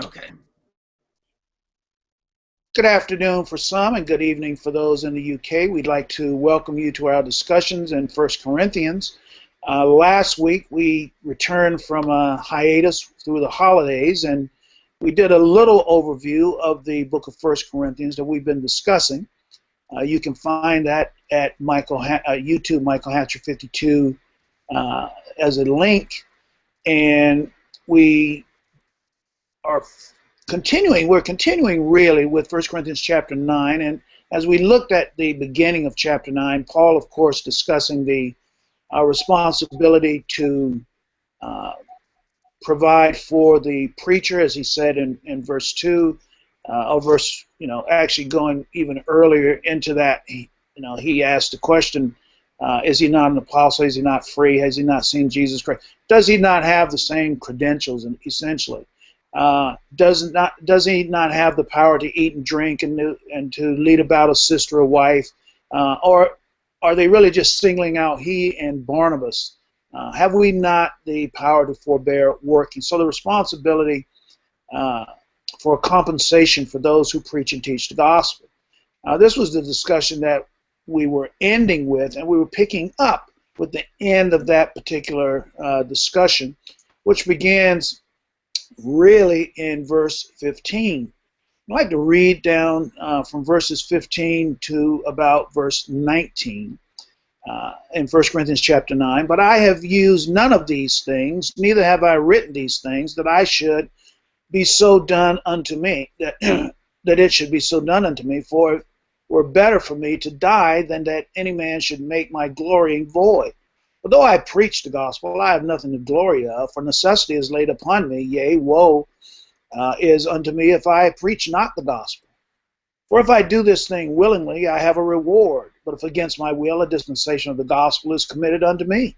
Okay. Good afternoon for some and good evening for those in the UK. We'd like to welcome you to our discussions in First Corinthians. Last week we returned from a hiatus through the holidays and we did a little overview of the book of First Corinthians that we've been discussing. You can find that at YouTube, Michael Hatcher 52, as a link. And we are we're continuing really with First Corinthians chapter 9. And as we looked at the beginning of chapter 9, Paul, of course, discussing the responsibility to uh, provide for the preacher, as he said in verse 2, or verse, actually going even earlier into that, he asked the question, is he not an apostle? Is he not free? Has he not seen Jesus Christ? Does he not have the same credentials, essentially? Does he not have the power to eat and drink and to lead about a sister or wife? Or are they really just singling out he and Barnabas? Have we not the power to forbear working? So the responsibility uh, for compensation for those who preach and teach the gospel. This was the discussion that we were ending with, and we were picking up with the end of that particular discussion, which begins really in verse 15. I'd like to read down from verses 15 to about verse 19 in 1 Corinthians chapter 9. But I have used none of these things, neither have I written these things, that I should be so done unto me, that, that it should be so done unto me, for it were better for me to die than that any man should make my glorying void. But though I preach the gospel, I have nothing to glory of, for necessity is laid upon me, yea, woe is unto me if I preach not the gospel. For if I do this thing willingly, I have a reward. But if against my will, a dispensation of the gospel is committed unto me.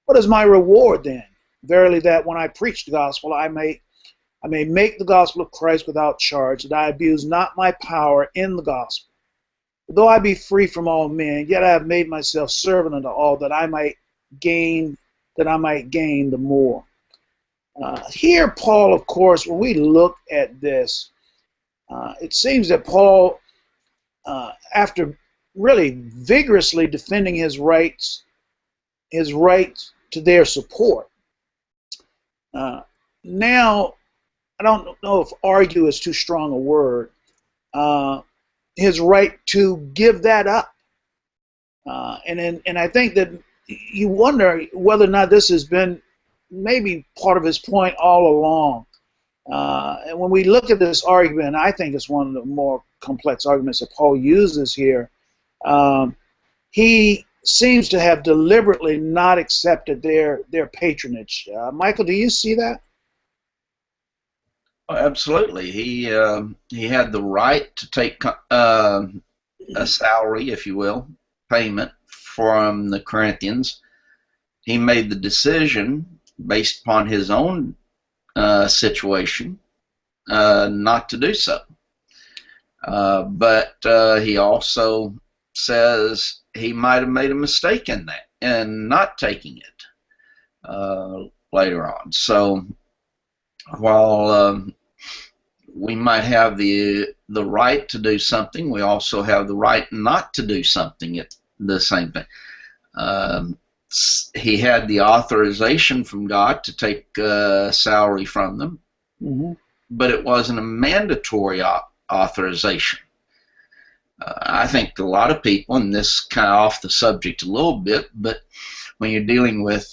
What is my reward then? Verily, that when I preach the gospel, I may make the gospel of Christ without charge, that I abuse not my power in the gospel. Though I be free from all men, yet I have made myself servant unto all, gain that I might gain the more. Here, Paul, of course, when we look at this, it seems that Paul, after really vigorously defending his right to their support, uh, now I don't know if argue is too strong a word. Uh, his right to give that up, and I think that you wonder whether or not this has been maybe part of his point all along. And when we look at this argument, I think it's one of the more complex arguments that Paul uses here. Um, he seems to have deliberately not accepted their patronage. Michael, do you see that? Oh, absolutely. He had the right to take a salary, if you will, payment from the Corinthians. He made the decision based upon his own situation not to do so. But he also says he might have made a mistake in that and not taking it later on. So while we might have the right to do something, we also have the right not to do something at the same thing. Um, he had the authorization from God to take salary from them, Mm-hmm. but it wasn't a mandatory authorization. I think a lot of people, and this kind of off the subject a little bit, but when you're dealing with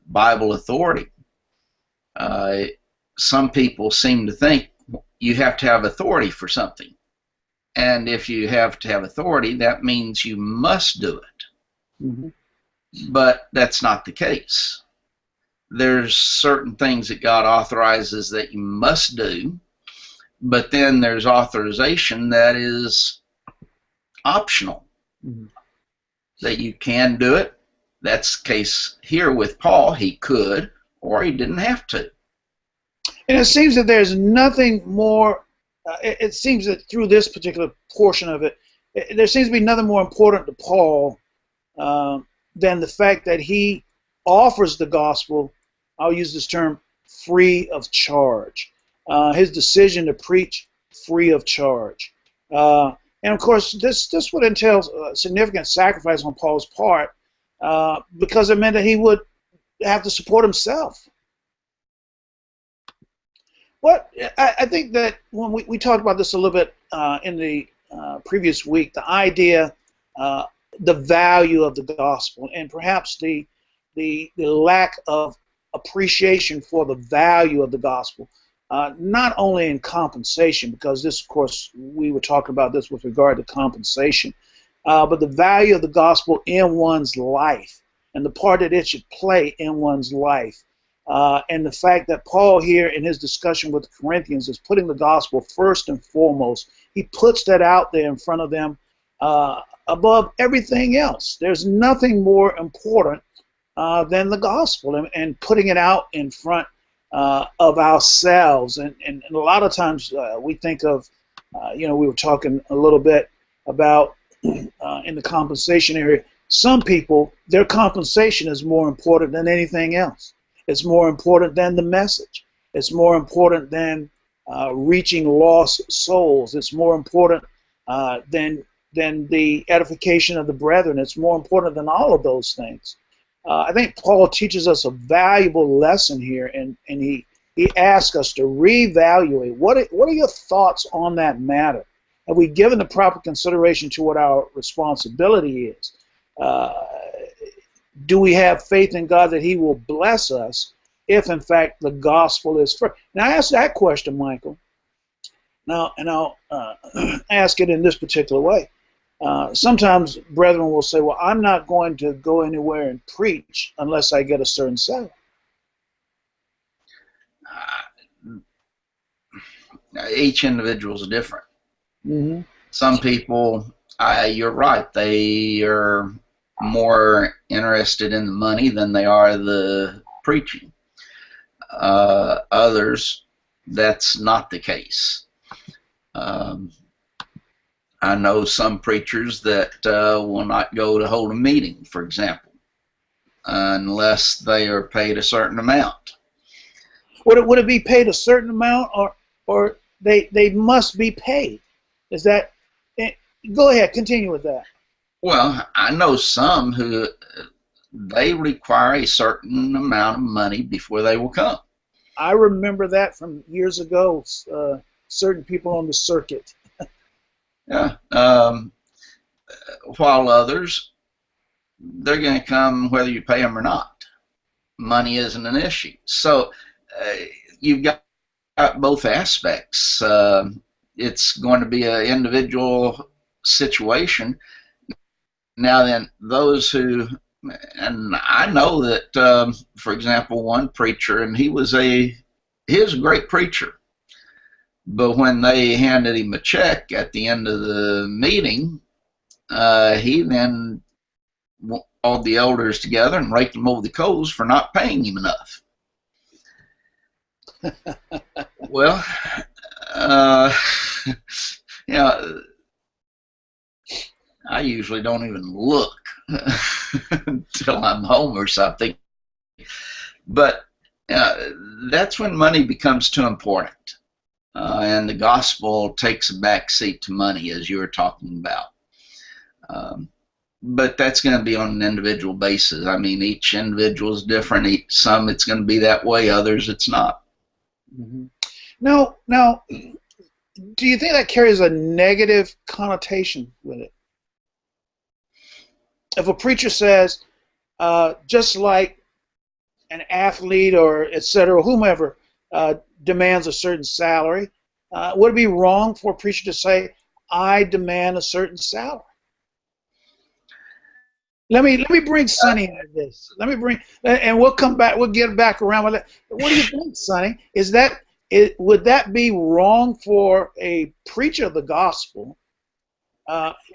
Bible authority, uh, some people seem to think you have to have authority for something. And if you have to have authority, that means you must do it. Mm-hmm. But that's not the case. There's certain things that God authorizes that you must do, but then there's authorization that is optional, Mm-hmm. that you can do it. That's the case here with Paul. He could, or he didn't have to. And it seems that there's nothing more. It seems that through this particular portion of there seems to be nothing more important to Paul than the fact that he offers the gospel. I'll use this term free of charge. his decision to preach free of charge. And of course, this would entail significant sacrifice on Paul's part because it meant that he would have to support himself. I think that when we talked about this a little bit in the previous week, the idea, the value of the gospel, and perhaps the lack of appreciation for the value of the gospel, not only in compensation, because this, of course, we were talking about this with regard to compensation, but the value of the gospel in one's life and the part that it should play in one's life. And the fact that Paul here in his discussion with the Corinthians is putting the gospel first and foremost. He puts that out there in front of them above everything else. There's nothing more important than the gospel, and putting it out in front of ourselves. And a lot of times we think of, we were talking a little bit about in the compensation area, some people, their compensation is more important than anything else. It's more important than the message. It's more important than reaching lost souls. It's more important than the edification of the brethren. It's more important than all of those things. I think Paul teaches us a valuable lesson here, and he asks us to reevaluate. What are your thoughts on that matter? Have we given the proper consideration to what our responsibility is? Do we have faith in God that He will bless us if, in fact, the gospel is first? Now, I ask that question, Michael. Now, and I'll ask it in this particular way. Sometimes brethren will say, well, I'm not going to go anywhere and preach unless I get a certain salary. Each individual is different. Mm-hmm. Some people, you're right, they are more interested in the money than they are the preaching. Others, that's not the case. I know some preachers that will not go to hold a meeting, for example, unless they are paid a certain amount. Would it be paid a certain amount, or they must be paid? Is that? Go ahead, continue with that. Well, I know some who they require a certain amount of money before they will come. I remember that from years ago. Certain people on the circuit. Yeah. While others, they're going to come whether you pay them or not. Money isn't an issue. So you've got both aspects. It's going to be an individual situation. Now then, those who, and I know that, for example, one preacher, and he was a great preacher, but when they handed him a check at the end of the meeting, he then called the elders together and raked them over the coals for not paying him enough. Well, I usually don't even look until I'm home or something. But that's when money becomes too important. And the gospel takes a back seat to money, as you were talking about. But that's going to be on an individual basis. I mean, each individual is different. Some it's going to be that way, others it's not. Mm-hmm. Now, do you think that carries a negative connotation with it? If a preacher says, just like an athlete or et cetera, whomever demands a certain salary, would it be wrong for a preacher to say, I demand a certain salary? Let me bring Sonny into this. And we'll come back. We'll get back around with that. What do you think, Sonny? Would that be wrong for a preacher of the gospel?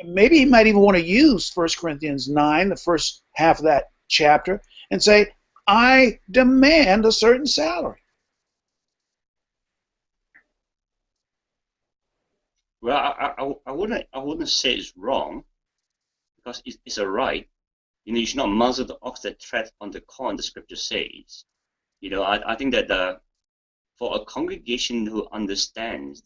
Maybe he might even want to use 1 Corinthians 9, the first half of that chapter, and say, I demand a certain salary. Well, I wouldn't say it's wrong, because it's a right. You should not muzzle the ox that treads on the corn, the scripture says. I think that for a congregation who understands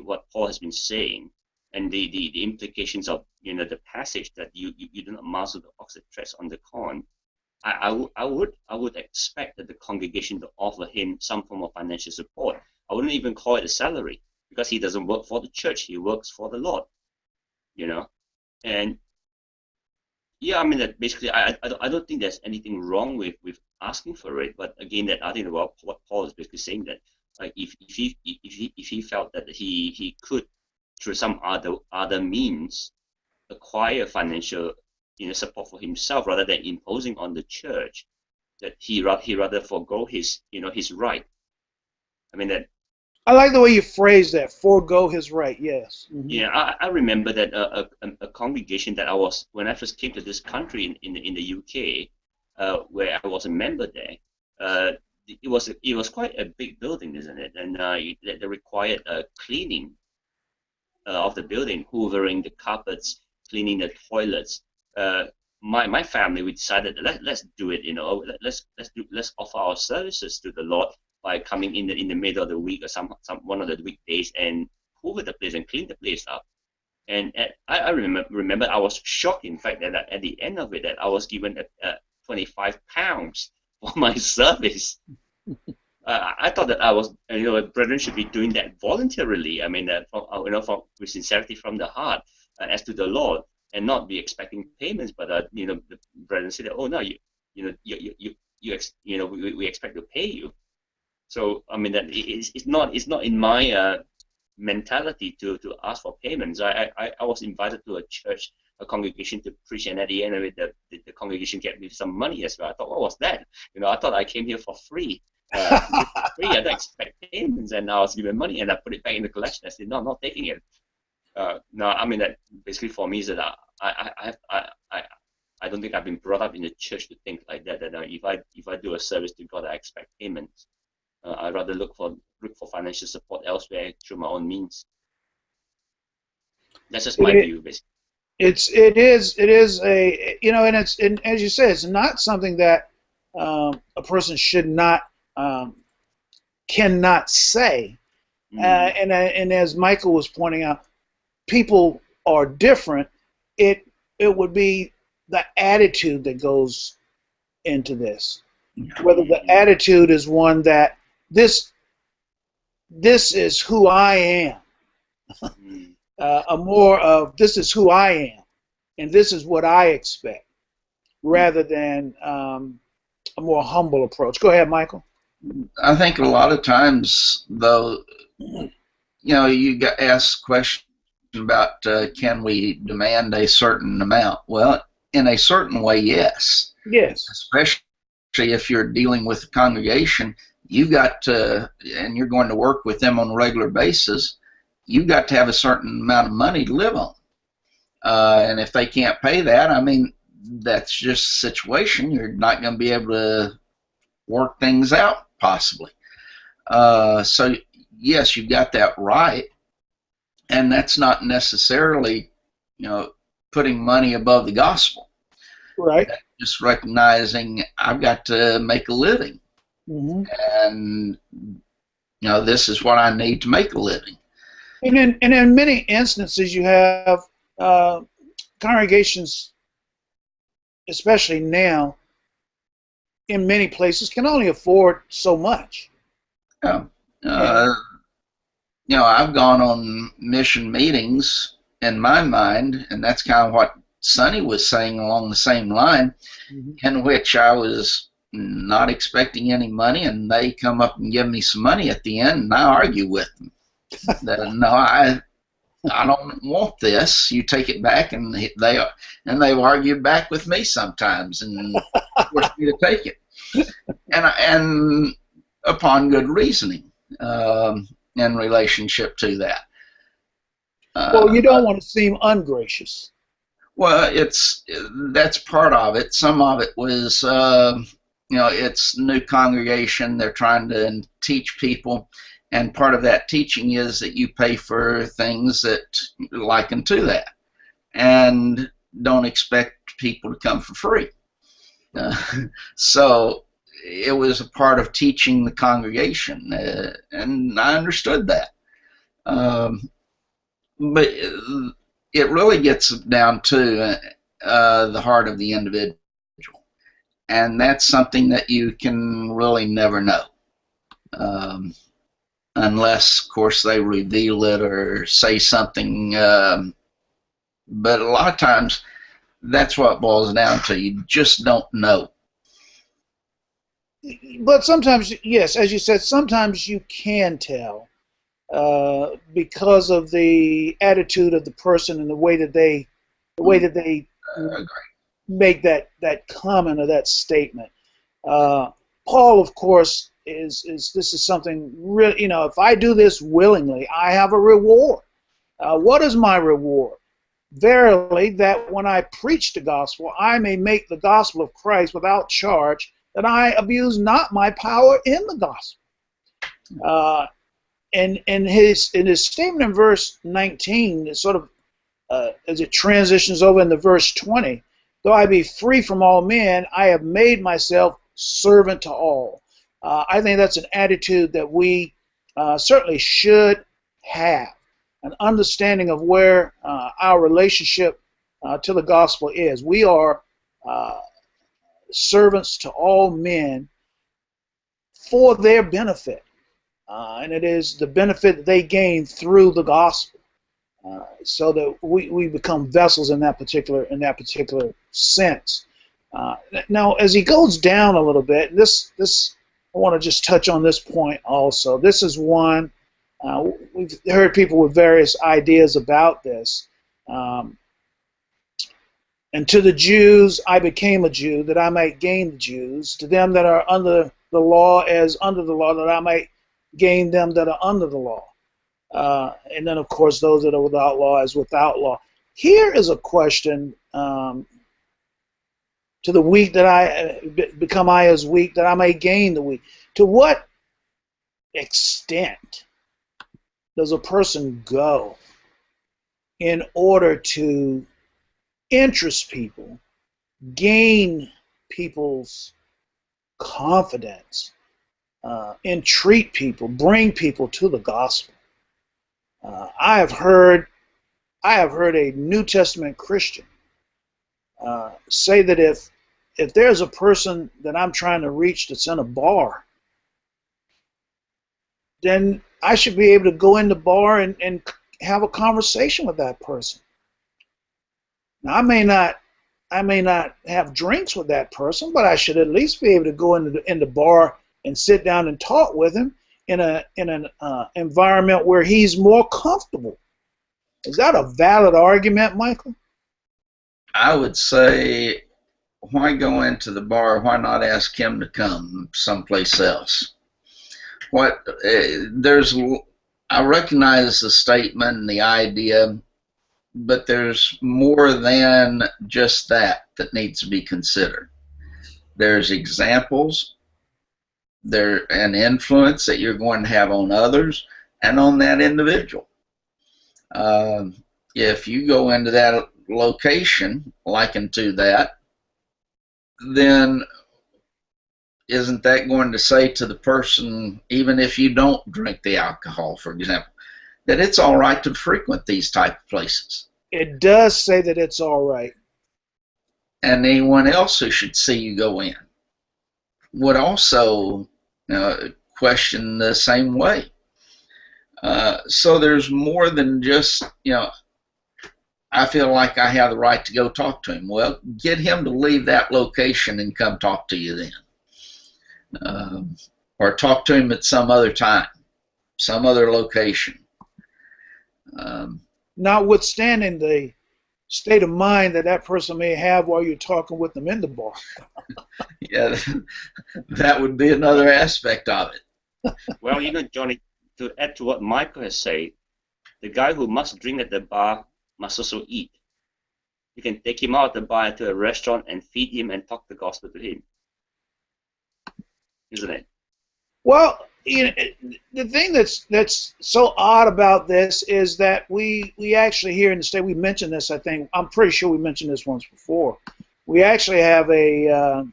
what Paul has been saying, and the implications of the passage that you do not muzzle the ox that treads on the corn, I would expect that the congregation to offer him some form of financial support. I wouldn't even call it a salary, because he doesn't work for the church; he works for the Lord, And yeah, I mean that basically, I don't think there's anything wrong with asking for it. But again, that I think about what Paul is basically saying, that like if he felt that he could, through some other means, acquire financial support for himself rather than imposing on the church, that he rather forego his right. I mean that. I like the way you phrase that. Forego his right. Yes. Mm-hmm. Yeah, I remember that a congregation that I was, when I first came to this country in the UK, where I was a member there. It was quite a big building, isn't it? And they required cleaning of the building, hoovering the carpets, cleaning the toilets. My family, we decided let's do it. Let's offer our services to the Lord by coming in the middle of the week or some one of the weekdays and hoover the place and clean the place up. And I remember I was shocked, in fact, that at the end of it, that I was given £25 for my service. I thought that I was, brethren should be doing that voluntarily. I mean, with sincerity from the heart, as to the Lord, and not be expecting payments. But the brethren said, "Oh no, we expect to pay you." So I mean that it's not in my mentality to ask for payments. I was invited to a congregation to preach, and at the end of it, the congregation gave me some money as well. I thought, what was that? I thought I came here for free. I didn't expect payments, and I was given money, and I put it back in the collection. I said, no, I'm not taking it. No, I mean that basically for me is that I don't think I've been brought up in the church to think like that. That if I do a service to God, I expect payments. I'd rather look for financial support elsewhere through my own means. That's just my view, basically. It is a and as you say, it's not something that a person should not cannot say. And as Michael was pointing out, people are different. It would be the attitude that goes into this. Whether the attitude is one that this is who I am, a more of this is who I am, and this is what I expect, rather than a more humble approach. Go ahead, Michael. I think a lot of times, though, you get asked questions about can we demand a certain amount? Well, in a certain way, yes. Yes. Especially if you're dealing with a congregation, you've got to, and you're going to work with them on a regular basis, you've got to have a certain amount of money to live on. And if they can't pay that, I mean, that's just a situation. You're not going to be able to work things out, possibly. So, yes, you've got that right. And that's not necessarily, putting money above the gospel. Right. That's just recognizing I've got to make a living. Mm-hmm. And, this is what I need to make a living. And in many instances, you have congregations, especially now, in many places, can only afford so much. Yeah. I've gone on mission meetings in my mind, and that's kind of what Sonny was saying along the same line, in which I was not expecting any money, and they come up and give me some money at the end, and I argue with them. That, no, I don't want this. You take it back, and they've argued back with me sometimes, and forced me to take it, and upon good reasoning in relationship to that. Well, you don't want to seem ungracious. Well, that's part of it. Some of it was, it's new congregation. They're trying to teach people, and part of that teaching is that you pay for things that liken to that, and don't expect people to come for free. So it was a part of teaching the congregation, and I understood that. But it really gets down to the heart of the individual, and that's something that you can really never know, unless, of course, they reveal it or say something. But a lot of times, that's what it boils down to. You just don't know. But sometimes, yes, as you said, sometimes you can tell because of the attitude of the person and the way that they make that comment or that statement. Paul, of course, is this is something really, if I do this willingly, I have a reward. What is my reward? Verily, that when I preach the gospel, I may make the gospel of Christ without charge, that I abuse not my power in the gospel. And in his statement in verse 19, it sort of as it transitions over into verse 20, though I be free from all men, I have made myself servant to all. I think that's an attitude that we certainly should have, an understanding of where our relationship to the gospel is. We are servants to all men for their benefit, and it is the benefit that they gain through the gospel, so that we become vessels in that particular sense. Now, as he goes down a little bit, this I want to just touch on this point also. This is one we've heard people with various ideas about this. And to the Jews I became a Jew, that I might gain the Jews. To them that are under the law, as under the law, that I might gain them that are under the law. And then, of course, those that are without law, as without law. Here is a question: to the weak that I become I as weak, that I may gain the weak. To what extent does a person go in order to interest people, gain people's confidence, entreat people, bring people to the gospel? I have heard a New Testament Christian say that if there's a person that I'm trying to reach that's in a bar, then I should be able to go in the bar and have a conversation with that person. Now, I may not have drinks with that person, but I should at least be able to go in the bar and sit down and talk with him in an environment where he's more comfortable. Is that a valid argument, Michael? I would say, why go into the bar? Why not ask him to come someplace else? I recognize the statement and the idea, but there's more than just that needs to be considered. There's examples, an influence that you're going to have on others and on that individual. If you go into that location likened to that, then isn't that going to say to the person, even if you don't drink the alcohol, for example, that it's all right to frequent these type of places? It does say that it's all right. And anyone else who should see you go in would also question the same way. So there's more than just, I feel like I have the right to go talk to him. Well, get him to leave that location and come talk to you then. Or talk to him at some other time, some other location. Notwithstanding the state of mind that person may have while you're talking with them in the bar. Yeah, that would be another aspect of it. Well, Johnny, to add to what Michael has said, the guy who must drink at the bar must also eat. You can take him out of the bar to a restaurant and feed him and talk the gospel to him. Isn't it? Well, the thing that's so odd about this is that we actually here in the state, we mentioned this, I think, I'm pretty sure we mentioned this once before. We actually have a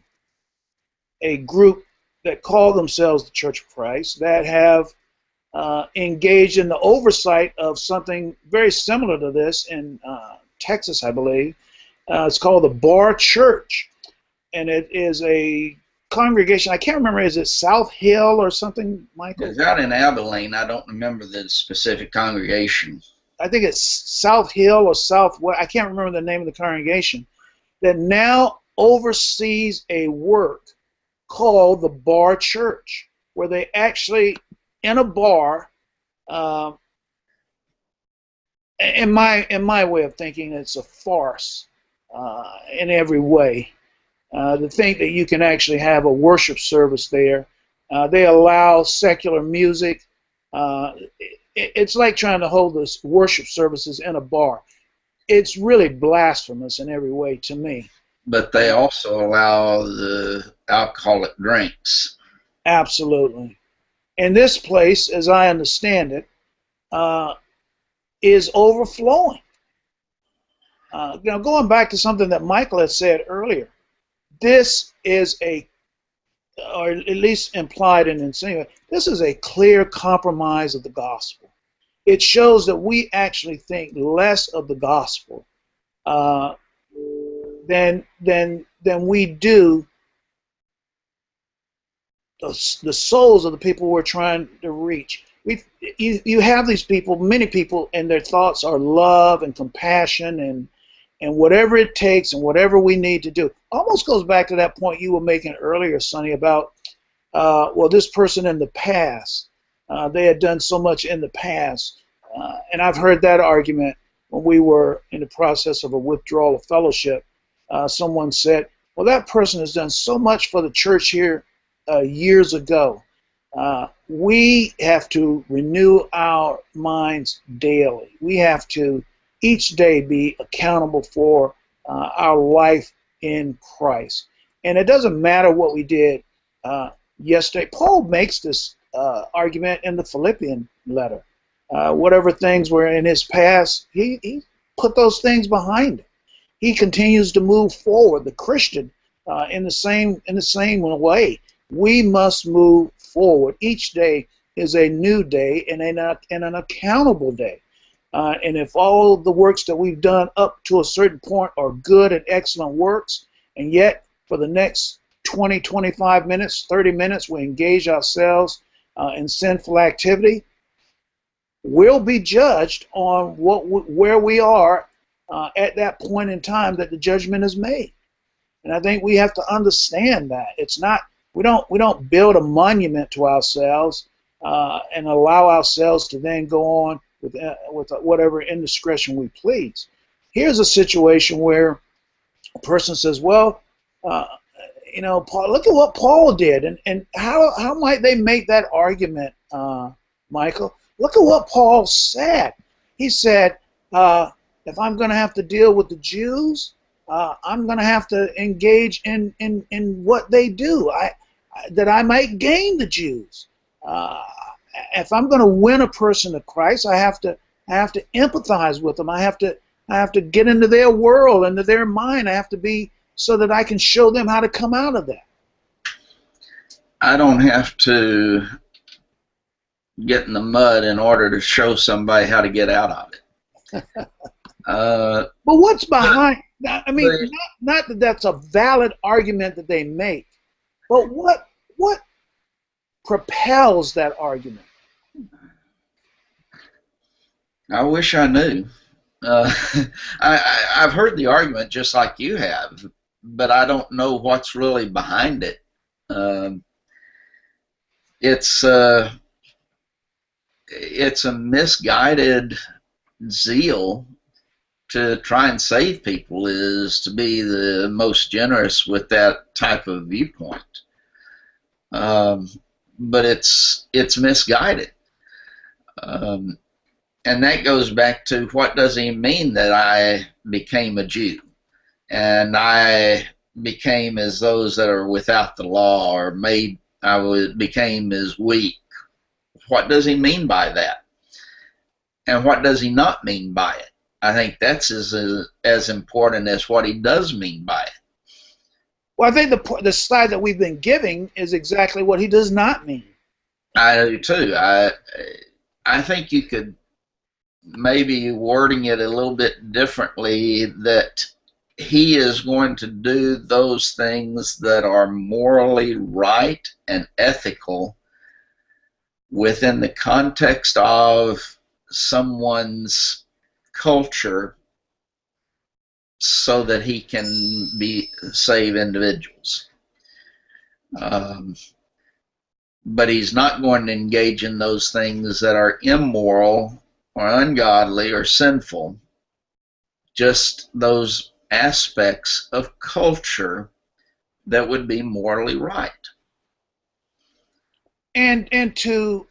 group that call themselves the Church of Christ that have engaged in the oversight of something very similar to this in Texas, I believe. It's called the Bar Church, and it is a congregation. I can't remember. Is it South Hill or something, Michael? It's out in Abilene. I don't remember the specific congregation. I think it's South Hill or Southwest. I can't remember the name of the congregation that now oversees a work called the Bar Church, where they actually, in a bar, in my way of thinking, it's a farce in every way. To think that you can actually have a worship service there. They allow secular music. It's like trying to hold this worship services in a bar. It's really blasphemous in every way to me. But they also allow the alcoholic drinks. Absolutely. And this place, as I understand it, is overflowing. Going back to something that Michael had said earlier, this is or at least implied and insinuated, this is a clear compromise of the gospel. It shows that we actually think less of the gospel than we do the souls of the people we're trying to reach. You have these people, many people, and their thoughts are love and compassion and whatever it takes and whatever we need to do. Almost goes back to that point you were making earlier, Sonny, about, this person in the past, they had done so much in the past. And I've heard that argument when we were in the process of a withdrawal of fellowship. Someone said, well, that person has done so much for the church here years ago. We have to renew our minds daily. We have to each day be accountable for our life in Christ. And it doesn't matter what we did yesterday. Paul makes this argument in the Philippian letter. Whatever things were in his past, he put those things behind him. He continues to move forward. The Christian, in the same way, we must move forward. Each day is a new day and an accountable day. And if all the works that we've done up to a certain point are good and excellent works, and yet for the next 20, 25 minutes, 30 minutes, we engage ourselves in sinful activity, we'll be judged on where we are at that point in time that the judgment is made. And I think we have to understand that it's not, we don't build a monument to ourselves and allow ourselves to then go on with whatever indiscretion we please. Here's a situation where a person says, well, Paul, look at what Paul did, and how might they make that argument, Michael? Look at what Paul said. He said, if I'm going to have to deal with the Jews, I'm going to have to engage in what they do, that I might gain the Jews. If I'm going to win a person to Christ, I have to empathize with them. I have to get into their world, into their mind. I have to be so that I can show them how to come out of that. I don't have to get in the mud in order to show somebody how to get out of it. But what's behind? I mean, not that that's a valid argument that they make, but what propels that argument? I wish I knew. I've heard the argument just like you have, but I don't know what's really behind it. It's a misguided zeal to try and save people, is to be the most generous with that type of viewpoint. But it's misguided. And that goes back to, what does he mean that I became a Jew and I became as those that are without the law, or became as weak? What does he mean by that? And what does he not mean by it? I think that's as important as what he does mean by it. Well, I think the slide that we've been giving is exactly what he does not mean. I do too. I think you could maybe wording it a little bit differently, that he is going to do those things that are morally right and ethical within the context of someone's culture, so that he can save individuals. But he's not going to engage in those things that are immoral or ungodly or sinful, just those aspects of culture that would be morally right. And to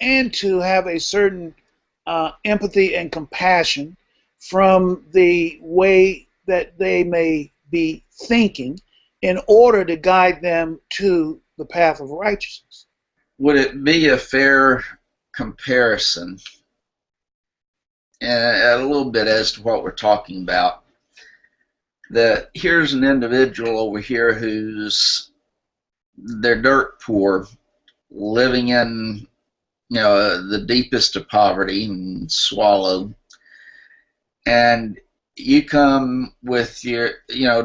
have a certain empathy and compassion from the way that they may be thinking, in order to guide them to the path of righteousness. Would it be a fair comparison, and a little bit as to what we're talking about, that here's an individual over here who's, they're dirt poor, living in, the deepest of poverty and swallow, and you come with your,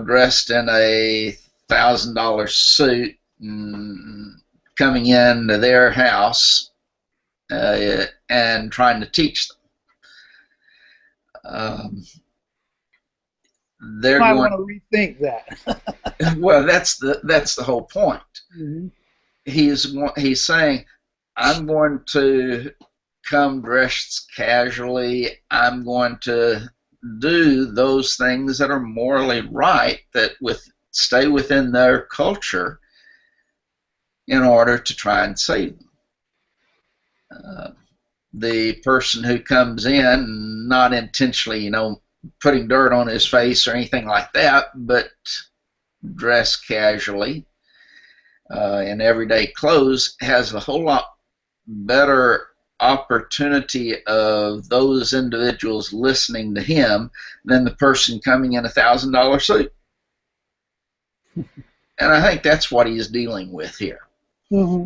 dressed in a $1,000 suit and coming into their house and trying to teach them. They're might going want to rethink that. Well, that's the whole point. Mm-hmm. He's saying, I'm going to come dressed casually. I'm going to do those things that are morally right, that stay within their culture, in order to try and save them. The person who comes in, not intentionally, putting dirt on his face or anything like that, but dressed casually in everyday clothes, has a whole lot better opportunity of those individuals listening to him than the person coming in a $1,000 suit. And I think that's what he's dealing with here. Mm-hmm.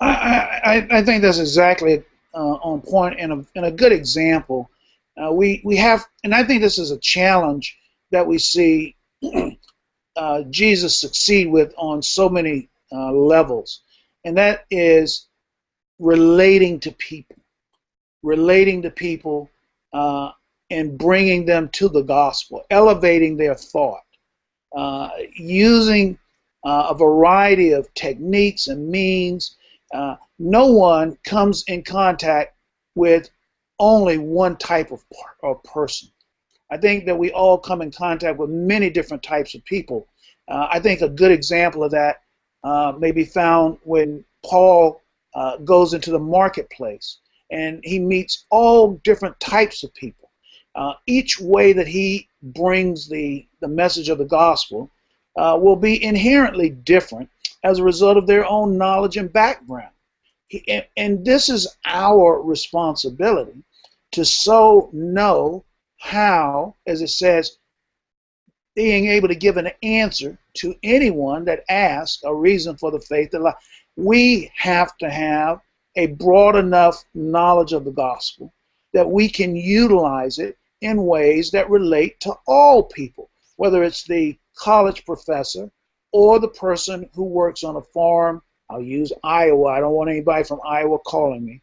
I think that's exactly on point, and a good example. We have, and I think this is a challenge that we see Jesus succeed with on so many levels, and that is relating to people, and bringing them to the gospel, elevating their thought, using a variety of techniques and means. No one comes in contact with only one type of person. I think that we all come in contact with many different types of people. I think a good example of that may be found when Paul goes into the marketplace, and he meets all different types of people. Each way that he brings the message of the gospel will be inherently different as a result of their own knowledge and background. And this is our responsibility to so know how, as it says, being able to give an answer to anyone that asks a reason for the faith that life. We have to have a broad enough knowledge of the gospel that we can utilize it in ways that relate to all people, whether it's the college professor or the person who works on a farm. I'll use Iowa. I don't want anybody from Iowa calling me.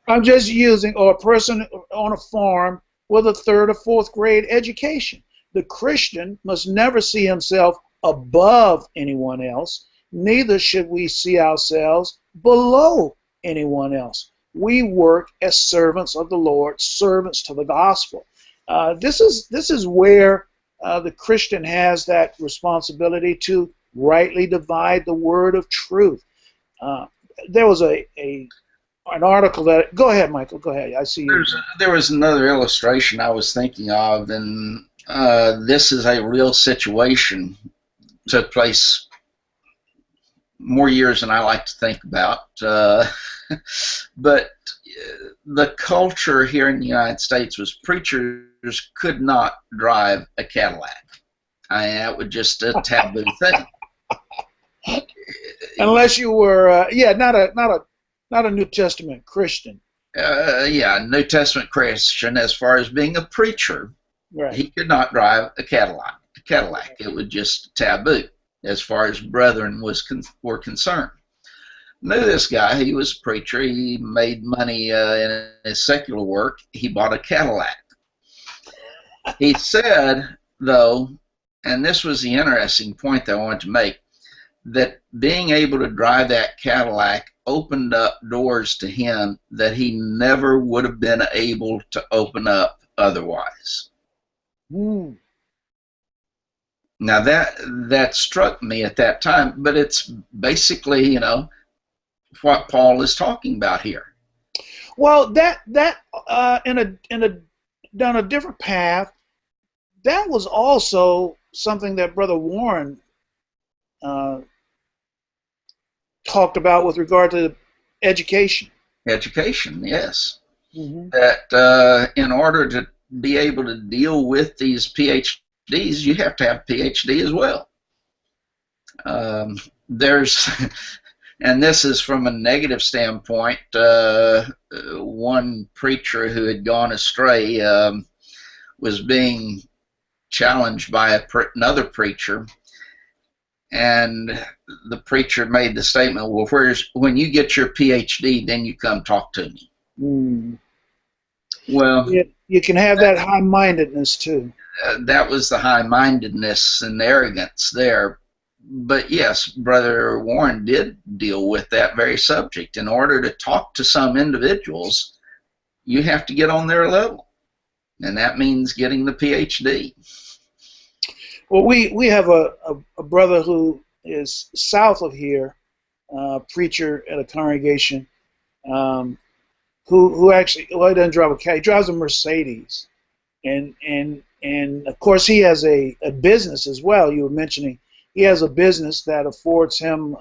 I'm just using, or a person on a farm with a 3rd or 4th grade education. The Christian must never see himself above anyone else. Neither should we see ourselves below anyone else. We work as servants of the Lord, servants to the gospel. This is where the Christian has that responsibility to rightly divide the word of truth. There was an article that, go ahead, Michael, go ahead. I see you. There was another illustration I was thinking of, and this is a real situation. Took place more years than I like to think about. But the culture here in the United States was preachers could not drive a Cadillac. That was just a taboo thing. Unless you were, not a New Testament Christian. Yeah, New Testament Christian. As far as being a preacher, Right. he could not drive a Cadillac. It was just taboo as far as brethren were concerned. Knew this guy. He was a preacher. He made money in his secular work. He bought a Cadillac. He said, though, and this was the interesting point that I wanted to make, that being able to drive that Cadillac opened up doors to him that he never would have been able to open up otherwise. Mm. Now that struck me at that time, but it's basically, you know, what Paul is talking about here. Well, that down a different path, that was also something that Brother Warren talked about with regard to education. Education, yes. Mm-hmm. That in order to be able to deal with these PhDs, you have to have a PhD as well. There's, and this is from a negative standpoint, one preacher who had gone astray was being challenged by another preacher, and the preacher made the statement, well, when you get your PhD, then you come talk to me. Mm. Well, you can have that high-mindedness too. That was the high-mindedness and arrogance there. But yes, Brother Warren did deal with that very subject. In order to talk to some individuals, you have to get on their level, and that means getting the PhD. Well, we have a brother who is south of here, preacher at a congregation, who actually, well, he doesn't drive a car, he drives a Mercedes, and of course he has a business as well. You were mentioning he has a business that affords him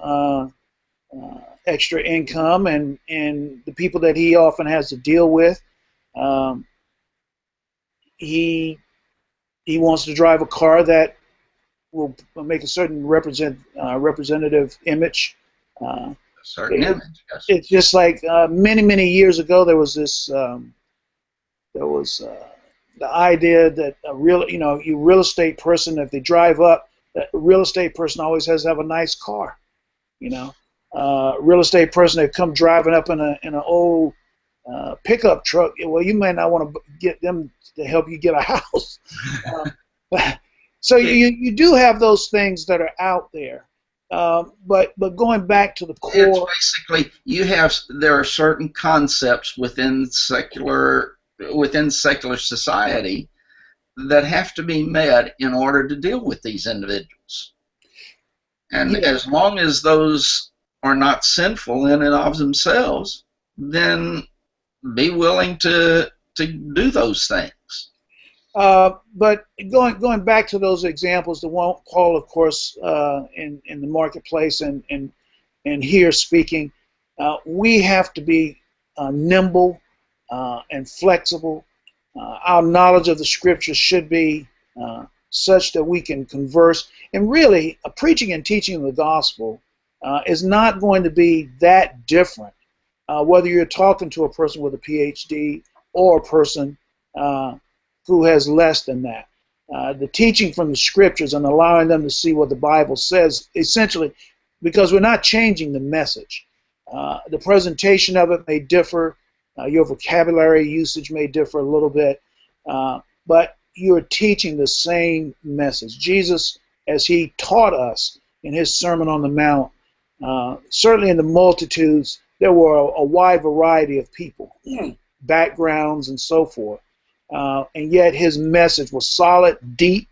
extra income, and the people that he often has to deal with, he wants to drive a car that will make a certain representative image. A certain image, yes. It's just like many years ago there was this the idea that a real estate person, if they drive up, that a real estate person always has to have a nice car. Real estate person that come driving up in an old pickup truck, well, you may not want to get them to help you get a house. So you do have those things that are out there, but going back to the core, it's basically there are certain concepts within secular society that have to be met in order to deal with these individuals. And as long as those are not sinful in and of themselves, then be willing to do those things. But going back to those examples, the one Paul, of course, in the marketplace and here speaking, we have to be nimble and flexible. Our knowledge of the Scriptures should be such that we can converse. And really, preaching and teaching the gospel is not going to be that different, whether you're talking to a person with a PhD or a person who has less than that. The teaching from the Scriptures and allowing them to see what the Bible says, essentially, because we're not changing the message. The presentation of it may differ. Your vocabulary usage may differ a little bit, but you're teaching the same message. Jesus, as he taught us in his Sermon on the Mount, certainly in the multitudes, there were a wide variety of people, backgrounds, and so forth. And yet his message was solid, deep,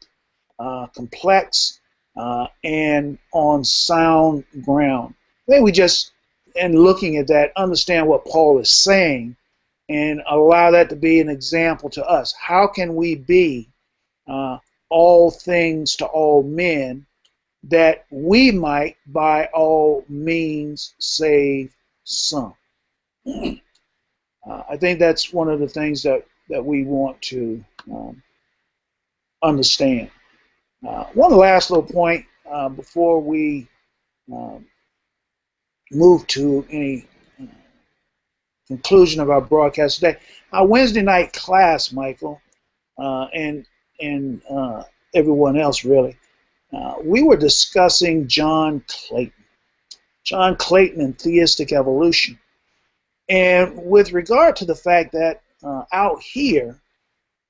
complex, and on sound ground. I think we just, in looking at that, understand what Paul is saying and allow that to be an example to us. How can we be all things to all men that we might by all means save some. I think that's one of the things that we want to understand. One last little point before we um, move to any conclusion of our broadcast today. Our Wednesday night class, Michael, and everyone else really, we were discussing John Clayton. John Clayton and theistic evolution. And with regard to the fact that out here,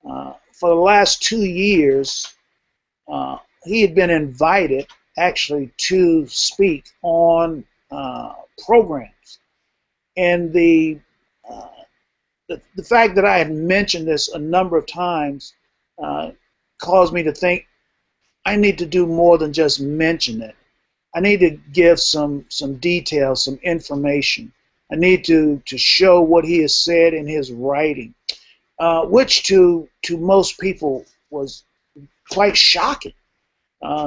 for the last 2 years, he had been invited actually to speak on programs. And uh, the fact that I had mentioned this a number of times caused me to think I need to do more than just mention it. I need to give some details, some information. I need to show what he has said in his writing, which to most people was quite shocking.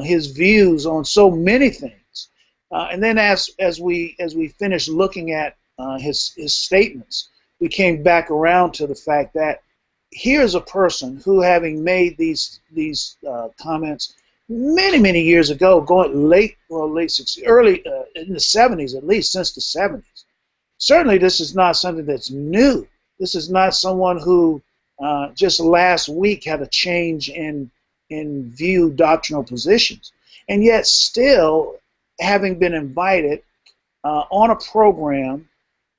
His views on so many things, and then as we finished looking at his statements, we came back around to the fact that here's a person who, having made these comments many years ago, going late 60s, early in the 70s, at least since the 70s. Certainly, this is not something that's new. This is not someone who just last week had a change in view doctrinal positions, and yet still having been invited on a program,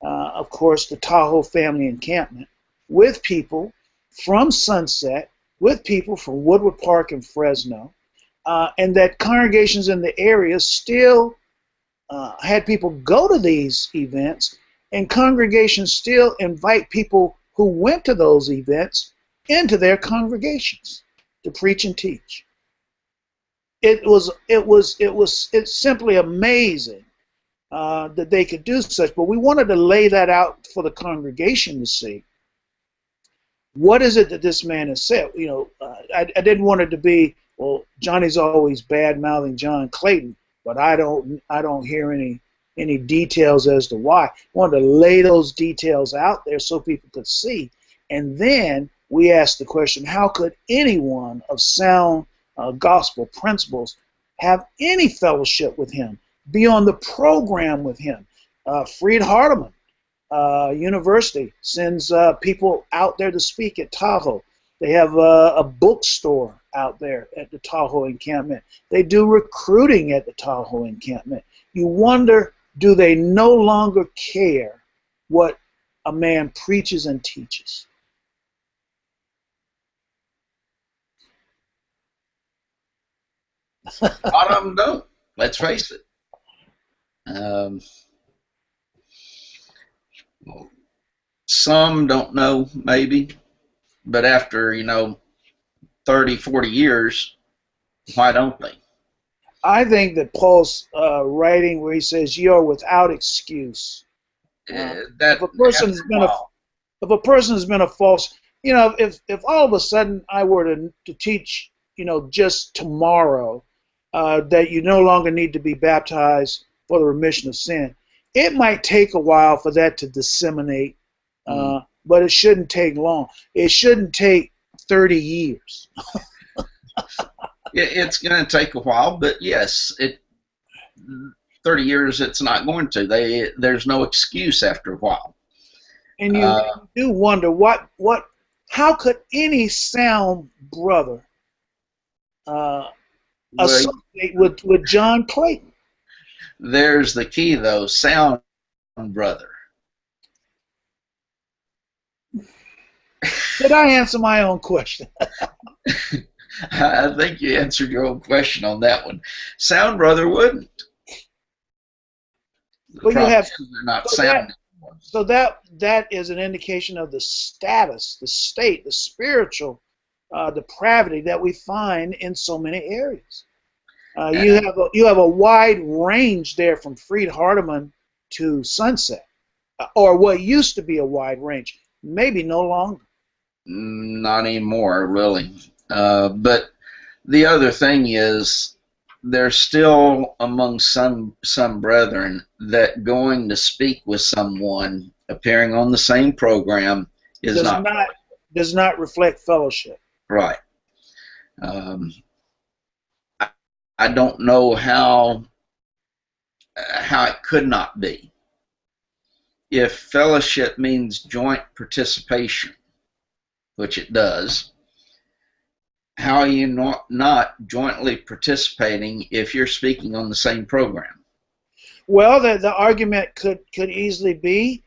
of course, the Tahoe Family Encampment, with people from Sunset, with people from Woodward Park and Fresno, and that congregations in the area still had people go to these events, and congregations still invite people who went to those events into their congregations to preach and teach. It's simply amazing that they could do such. But we wanted to lay that out for the congregation to see. What is it that this man has said? You know, I didn't want it to be, well, Johnny's always bad mouthing John Clayton, but I don't hear any details as to why. I wanted to lay those details out there so people could see, and then we asked the question: how could anyone of sound gospel principles have any fellowship with him, be on the program with him? Freed Hardeman University sends people out there to speak at Tahoe. They have a bookstore out there at the Tahoe encampment. They do recruiting at the Tahoe encampment. You wonder, do they no longer care what a man preaches and teaches? A lot of them don't. Let's face it. Some don't know, maybe, but after 30, 40 years, why don't they? I think that Paul's writing where he says, "You are without excuse." That If a person has been a false, if all of a sudden I were to teach, just tomorrow, that you no longer need to be baptized for the remission of sin, it might take a while for that to disseminate, but it shouldn't take long. It shouldn't take 30 years. It's going to take a while, but yes, 30 years it's not going to. There's no excuse after a while. And you do wonder how could any sound brother associate with John Clayton? There's the key, though: sound brother. Did I answer my own question? I think you answered your own question on that one. Sound brother wouldn't. Well, they're not sound. So that is an indication of the status, the state, the spiritual depravity that we find in so many areas. You have a wide range there from Freed Hardeman to Sunset, or what used to be a wide range, maybe no longer. Not anymore, really. But the other thing is there's still among some brethren that going to speak with someone appearing on the same program is does not reflect fellowship. right. Um, I don't know how it could not be. If fellowship means joint participation, which it does, how are you not jointly participating if you're speaking on the same program? Well, the argument could easily be,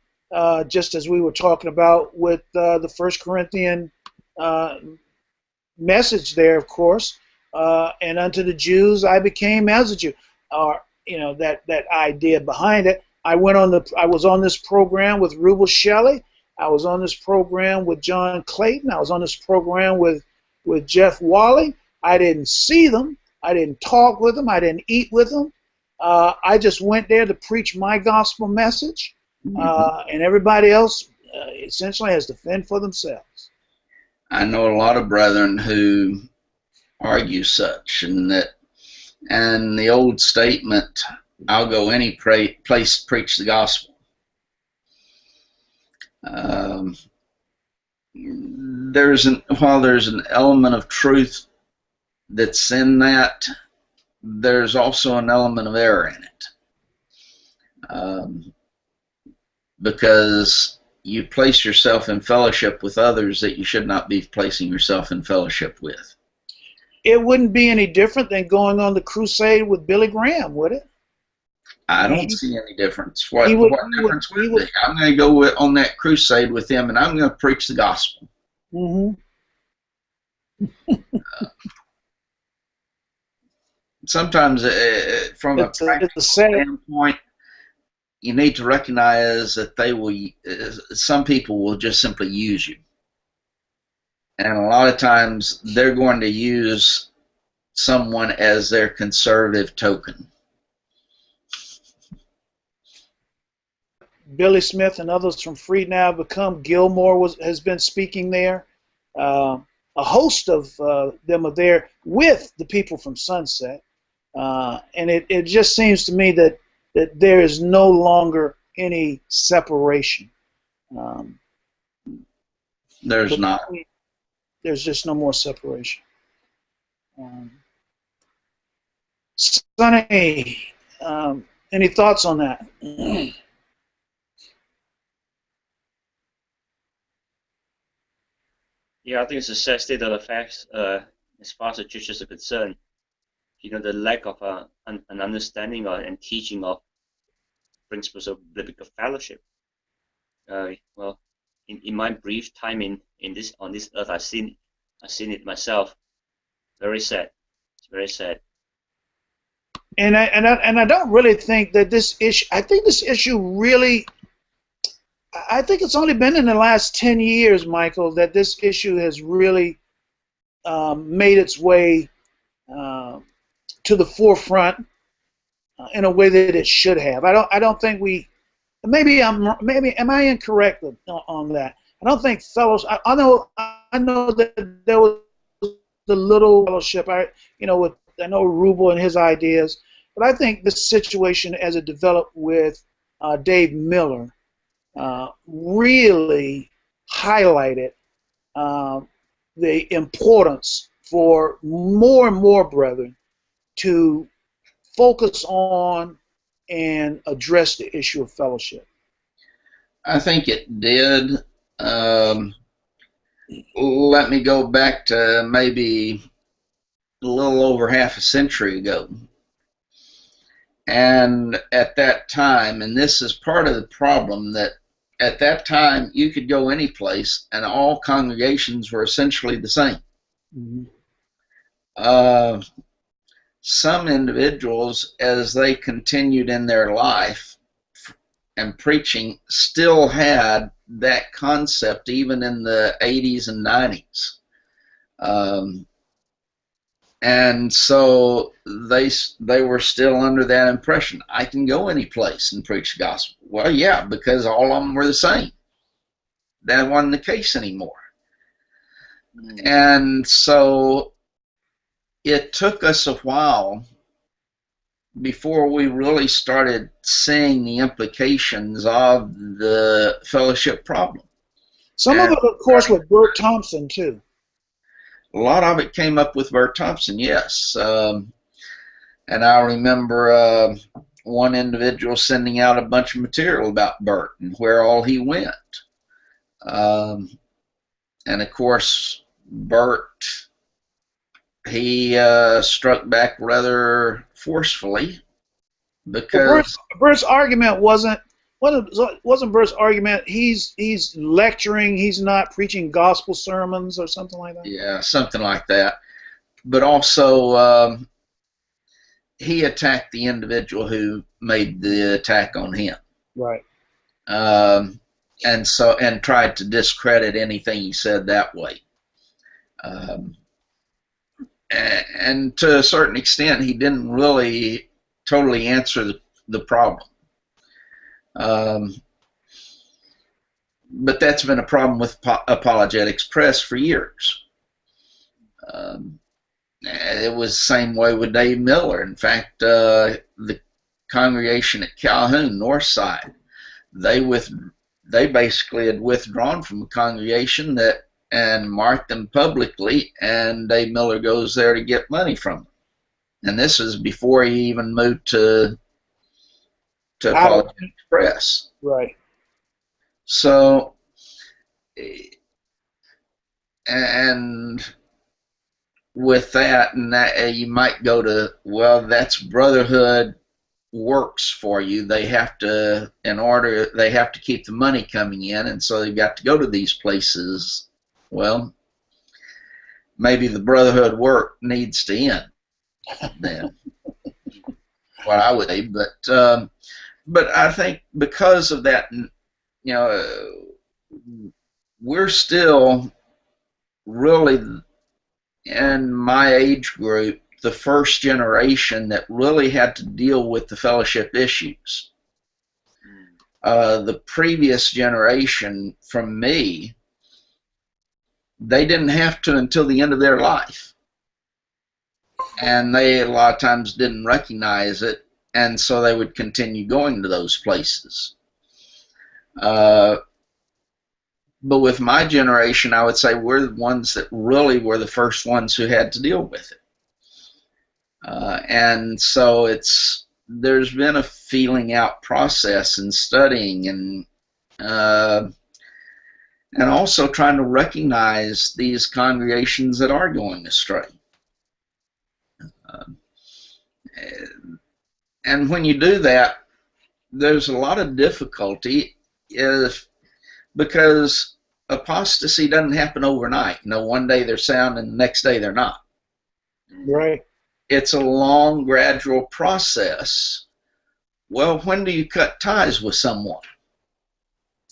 just as we were talking about with the First Corinthian message there, of course, and unto the Jews I became as a Jew, or that idea behind it. I was on this program with Rubel Shelley. I was on this program with John Clayton. I was on this program with Jeff Wally. I didn't see them. I didn't talk with them. I didn't eat with them. I just went there to preach my gospel message, and everybody else essentially has to fend for themselves. I know a lot of brethren who argue such, and the old statement, "I'll go any place to preach the gospel." While there's an element of truth that's in that, there's also an element of error in it, because you place yourself in fellowship with others that you should not be placing yourself in fellowship with. It wouldn't be any different than going on the crusade with Billy Graham, would it? I don't see any difference. What difference would be? I'm going to go on that crusade with him, and I'm going to preach the gospel. Mm-hmm. Sometimes, from a practical standpoint, you need to recognize that some people will just simply use you. And a lot of times, they're going to use someone as their conservative token. Billy Smith and others from Freed Now Have Become. Gilmore has been speaking there. A host of them are there with the people from Sunset. And it just seems to me that there is no longer any separation. There's not. There's just no more separation. Sonny, any thoughts on that? Yeah, I think it's a sad state of affairs as far as the churches are concerned. The lack of an understanding and teaching of principles of biblical fellowship. Well, in my brief time on this earth, I've seen it myself. Very sad. It's very sad. And I don't really think that this issue. I think this issue really. I think it's only been in the last 10 years, Michael, that this issue has really made its way to the forefront in a way that it should have. I don't think we. Maybe am I incorrect on that? I don't think I know that there was the little fellowship. I know Rubel and his ideas, but I think the situation as it developed with Dave Miller really highlighted the importance for more and more brethren to focus on and address the issue of fellowship. I think it did. Let me go back to maybe a little over half a century ago. And at that time, and this is part of the problem, that at that time you could go any place and all congregations were essentially the same. Mm-hmm. Some individuals, as they continued in their life and preaching, still had that concept even in the 80s and 90s. And so they were still under that impression. I can go any place and preach the gospel. Well, yeah, because all of them were the same. That wasn't the case anymore. And so it took us a while before we really started seeing the implications of the fellowship problem. Some of And it, of course, with Bert Thompson too. a lot of it came up with Bert Thompson, yes. And I remember one individual sending out a bunch of material about Bert and where all he went. And of course, Bert, he struck back rather forcefully because Bert's argument wasn't Bert's argument. He's lecturing. He's not preaching gospel sermons or something like that. yeah, something like that. But also, he attacked the individual who made the attack on him. Right. And tried to discredit anything he said that way. And to a certain extent, he didn't really totally answer the problem. But that's been a problem with apologetics press for years. It was the same way with Dave Miller. In fact, the congregation at Calhoun, Northside, they basically had withdrawn from a congregation and marked them publicly, and Dave Miller goes there to get money from them. And this is before he even moved to Apologetics Press. Right. So, and with that, you might go to, well, that's brotherhood works for you. They have to, they have to keep the money coming in, and so they've got to go to these places. Well, maybe the brotherhood work needs to end then. What I would say, but I think because of that, we're still really, in my age group, the first generation that really had to deal with the fellowship issues. The previous generation from me, they didn't have to until the end of their life. And they, a lot of times, didn't recognize it, and so they would continue going to those places. But with my generation, I would say we're the ones that really were the first ones who had to deal with it. And so there's been a feeling out process and studying and also trying to recognize these congregations that are going astray. And when you do that, there's a lot of difficulty because apostasy doesn't happen overnight. One day they're sound and the next day they're not. Right. It's a long, gradual process. Well, when do you cut ties with someone?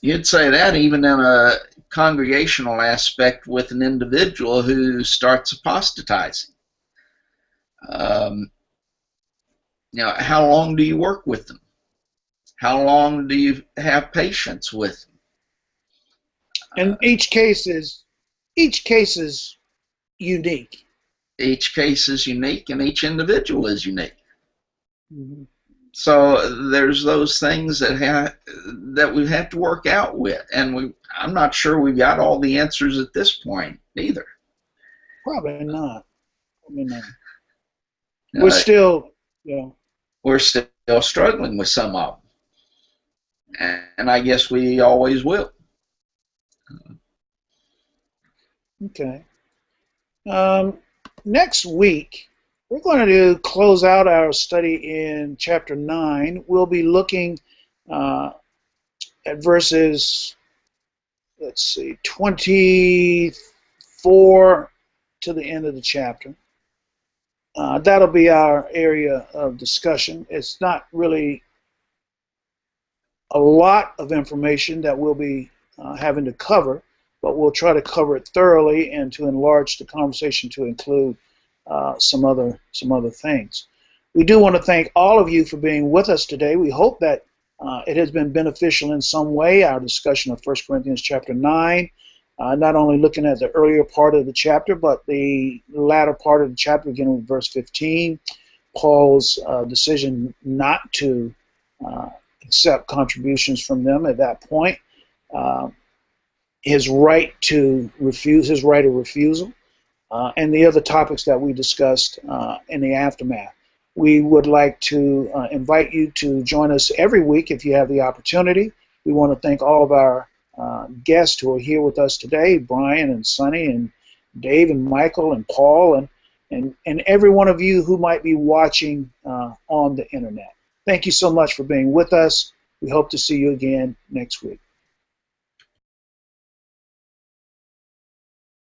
You'd say that even in a congregational aspect with an individual who starts apostatizing. How long do you work with them? How long do you have patience with them? And each case is unique. Each case is unique, and each individual is unique. Mm-hmm. So there's those things that we have to work out with, and I'm not sure we've got all the answers at this point either. Probably not. We're still, we're still struggling with some of them, and I guess we always will. Okay. Next week, we're going to close out our study in chapter 9. We'll be looking at verses, 24 to the end of the chapter. That'll be our area of discussion. It's not really a lot of information that we'll be having to cover, but we'll try to cover it thoroughly and to enlarge the conversation to include some other things. We do want to thank all of you for being with us today. We hope that it has been beneficial in some way, our discussion of 1 Corinthians chapter 9, not only looking at the earlier part of the chapter, but the latter part of the chapter, beginning with verse 15. Paul's decision not to accept contributions from them at that point, his right to refuse, his right of refusal, and the other topics that we discussed in the aftermath. We would like to invite you to join us every week if you have the opportunity. We want to thank all of our guests who are here with us today, Brian and Sonny and Dave and Michael and Paul and every one of you who might be watching on the internet. Thank you so much for being with us. We hope to see you again next week.